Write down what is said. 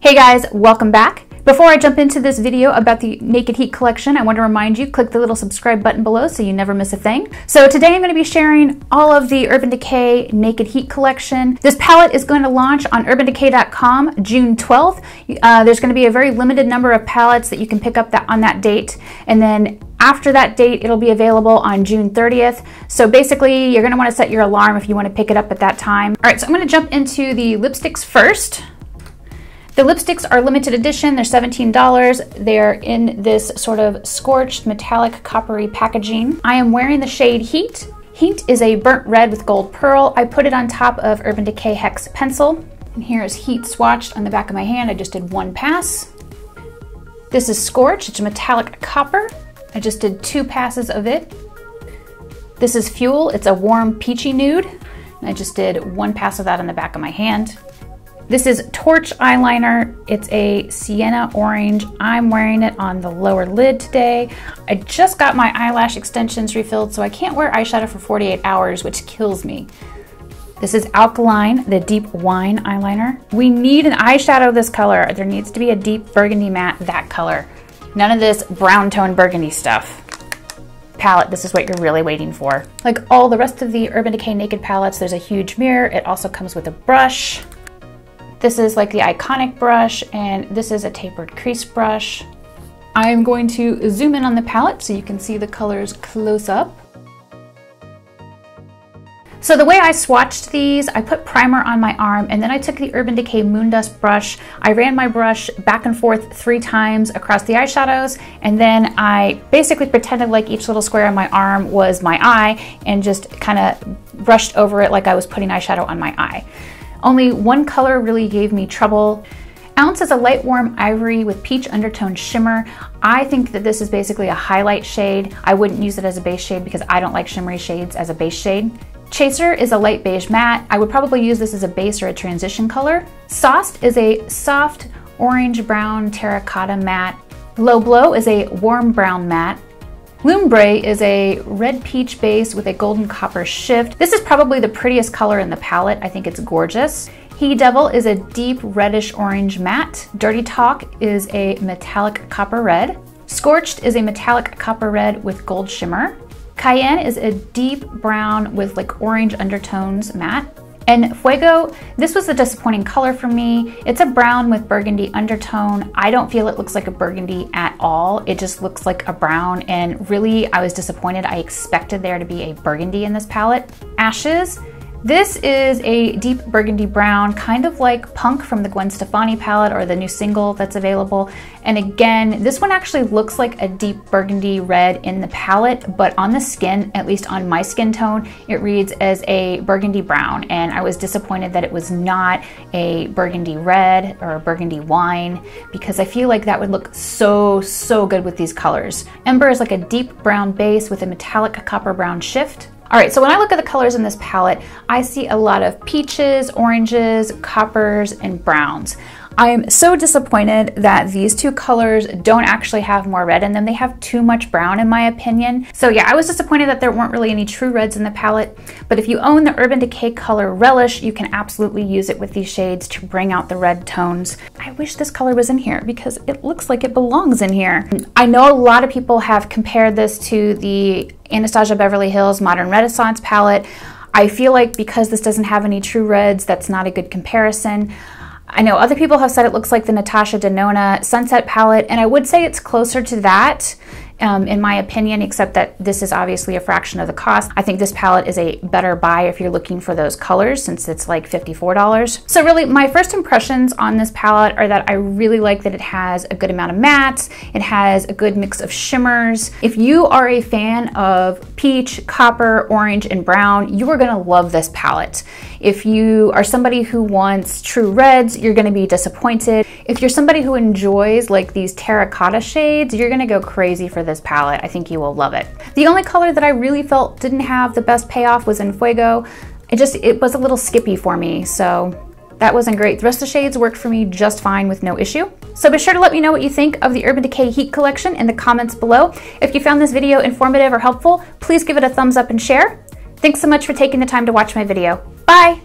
Hey guys, welcome back. Before I jump into this video about the Naked Heat Collection, I want to remind you, click the little subscribe button below so you never miss a thing. So today I'm going to be sharing all of the Urban Decay Naked Heat Collection. This palette is going to launch on urbandecay.com June 12th. There's going to be a very limited number of palettes that you can pick up on that date. And then after that date, it'll be available on June 30th. So basically, you're going to want to set your alarm if you want to pick it up at that time. All right, so I'm going to jump into the lipsticks first. The lipsticks are limited edition. They're $17. They're in this sort of scorched metallic coppery packaging. I am wearing the shade Heat. Heat is a burnt red with gold pearl. I put it on top of Urban Decay Hex Pencil. And here is Heat swatched on the back of my hand. I just did one pass. This is Scorched. It's a metallic copper. I just did 2 passes of it. This is Fuel. It's a warm peachy nude. And I just did 1 pass of that on the back of my hand. This is Torch eyeliner. It's a sienna orange. I'm wearing it on the lower lid today. I just got my eyelash extensions refilled, so I can't wear eyeshadow for 48 hours, which kills me. This is Alkaline, the deep wine eyeliner. We need an eyeshadow this color. There needs to be a deep burgundy matte that color. None of this brown tone burgundy stuff. Palette, this is what you're really waiting for. Like all the rest of the Urban Decay Naked palettes, there's a huge mirror. It also comes with a brush. This is like the iconic brush, and this is a tapered crease brush. I'm going to zoom in on the palette so you can see the colors close up. So the way I swatched these, I put primer on my arm, and then I took the Urban Decay Moondust brush. I ran my brush back and forth 3 times across the eyeshadows, and then I basically pretended like each little square on my arm was my eye and just kind of brushed over it like I was putting eyeshadow on my eye. Only one color really gave me trouble. Ounce is a light warm ivory with peach undertone shimmer. I think that this is basically a highlight shade. I wouldn't use it as a base shade because I don't like shimmery shades as a base shade. Chaser is a light beige matte. I would probably use this as a base or a transition color. Sauced is a soft orange brown terracotta matte. Low Blow is a warm brown matte. Lumbre is a red peach base with a golden copper shift. This is probably the prettiest color in the palette. I think it's gorgeous. He Devil is a deep reddish orange matte. Dirty Talk is a metallic copper red. Scorched is a metallic copper red with gold shimmer. Cayenne is a deep brown with like orange undertones matte. And Fuego, this was a disappointing color for me. It's a brown with burgundy undertone. I don't feel it looks like a burgundy at all. It just looks like a brown, and really I was disappointed. I expected there to be a burgundy in this palette. Ashes. This is a deep burgundy brown, kind of like Punk from the Gwen Stefani palette or the new single that's available. And again, this one actually looks like a deep burgundy red in the palette, but on the skin, at least on my skin tone, it reads as a burgundy brown. And I was disappointed that it was not a burgundy red or a burgundy wine, because I feel like that would look so good with these colors. Ember is like a deep brown base with a metallic copper brown shift. All right, so when I look at the colors in this palette, I see a lot of peaches, oranges, coppers, and browns. I'm so disappointed that these 2 colors don't actually have more red in them. They have too much brown in my opinion. So yeah, I was disappointed that there weren't really any true reds in the palette. But if you own the Urban Decay color Relish, you can absolutely use it with these shades to bring out the red tones. I wish this color was in here because it looks like it belongs in here. I know a lot of people have compared this to the Anastasia Beverly Hills Modern Renaissance palette. I feel like because this doesn't have any true reds, that's not a good comparison. I know other people have said it looks like the Natasha Denona Sunset Palette, and I would say it's closer to that in my opinion, except that this is obviously a fraction of the cost. I think this palette is a better buy if you're looking for those colors, since it's like $54. So really, my first impressions on this palette are that I really like that it has a good amount of mattes. It has a good mix of shimmers. If you are a fan of peach, copper, orange, and brown, you are gonna love this palette. If you are somebody who wants true reds, you're gonna be disappointed. If you're somebody who enjoys like these terracotta shades, you're gonna go crazy for this palette. I think you will love it. The only color that I really felt didn't have the best payoff was in Fuego. It was a little skippy for me, so that wasn't great. The rest of the shades worked for me just fine with no issue. So be sure to let me know what you think of the Urban Decay Heat Collection in the comments below. If you found this video informative or helpful, please give it a thumbs up and share. Thanks so much for taking the time to watch my video. Bye!